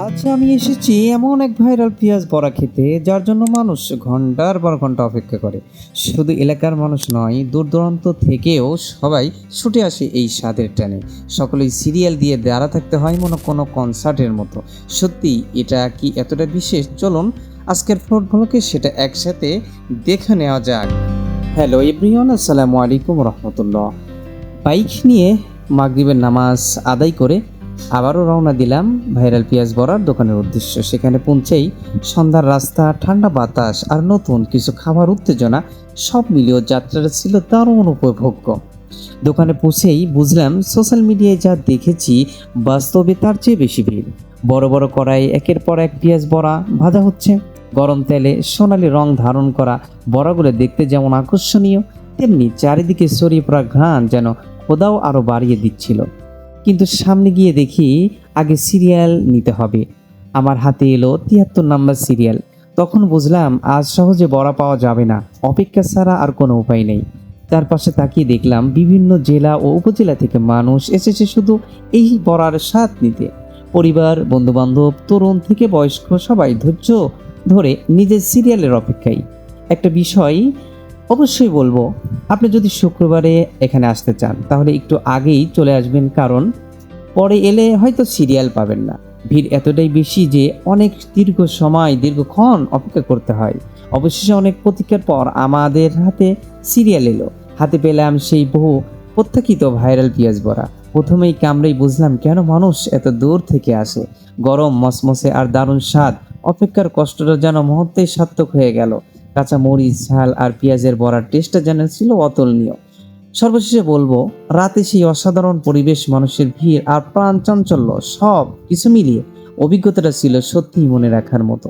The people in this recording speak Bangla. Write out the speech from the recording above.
আজ আমি এসেছি এমন এক ভাইরাল পেঁয়াজ বড়া খেতে যার জন্য মানুষ ঘন্টার পর ঘন্টা অপেক্ষা করে। শুধু এলাকার মানুষ নয়, দূর দূরান্ত থেকেও সবাই ছুটে আসে এই স্বাদের টানে। সকলেই সিরিয়াল দিয়ে দাঁড়া থাকতে হয় মনে কোনো কনসার্টের মতো। সত্যি এটা কি এতটা বিশেষ? চলুন আজকের ফুড ব্লগে সেটা একসাথে দেখে নেওয়া যাক। হ্যালো এভরিওয়ান, আসসালামু আলাইকুম রহমতুল্লাহ। বাইক নিয়ে মাগরিবের নামাজ আদায় করে আবারও রওনা দিলাম ভাইরাল পেঁয়াজ বড়ার দোকানের উদ্দেশ্য। সেখানে পৌঁছেই সন্ধ্যার রাস্তা, ঠান্ডা বাতাস আর নতুন কিছু খাবার উত্তেজনা সব মিলিয়ে যাত্রাটা ছিল দারুণ উপভোগ্য। দোকানে পৌঁছেই বুঝলাম সোশ্যাল মিডিয়ায় যা দেখেছি বাস্তবে তার চেয়ে বেশি ভিড়। বড় বড় কড়াই একের পর এক পেঁয়াজ বড়া ভাজা হচ্ছে। গরম তেলে সোনালি রং ধারণ করা বড়াগুলো দেখতে যেমন আকর্ষণীয়, তেমনি চারিদিকে ছড়িয়ে পড়া ঘ্রাণ যেন খোদাও আরও বাড়িয়ে দিচ্ছিল। কিন্তু সামনে গিয়ে দেখি আগে সিরিয়াল নিতে হবে। আমার হাতে এলো ৭৩ নাম্বার সিরিয়াল। তখন বুঝলাম আজ সহজে বড়া পাওয়া যাবে না, অপেক্ষা ছাড়া আর কোনো উপায় নেই। চারপাশে তাকিয়ে দেখলাম বিভিন্ন জেলা ও উপজেলা থেকে মানুষ এসেছে শুধু এই বড়ার স্বাদ নিতে। পরিবার, বন্ধুবান্ধব, তরুণ থেকে বয়স্ক সবাই ধৈর্য ধরে নিজের সিরিয়ালের অপেক্ষায়। একটা বিষয় অবশ্যই বলবো, আপনি যদি শুক্রবারে এখানে আসতে চান তাহলে একটু আগেই চলে আসবেন, কারণ পরে এলে হয়তো সিরিয়াল পাবেন না। ভিড় এতটাই বেশি যে অনেক দীর্ঘক্ষণ অপেক্ষা করতে হয়। অবশেষে অনেক প্রতীক্ষার পর আমাদের হাতে সিরিয়াল এলো। হাতে পেলাম সেই বহু প্রত্যাখ্যিত ভাইরাল পেঁয়াজ বড়া। প্রথমেই কামড়েই বুঝলাম কেন মানুষ এত দূর থেকে আসে। গরম, মসমসে আর দারুণ স্বাদ। অপেক্ষার কষ্টটা যেন মুহূর্তেই সার্থক হয়ে গেল। কাঁচা মরিচ, ঝাল আর পেঁয়াজের বড়ার টেস্টটা যেন ছিল অতুলনীয়। সর্বশেষে বলবো, রাতে সেই অসাধারণ পরিবেশ, মানুষের ভিড় আর প্রাণ চাঞ্চল্য সব কিছু মিলিয়ে অভিজ্ঞতাটা ছিল সত্যিই মনে রাখার মতো।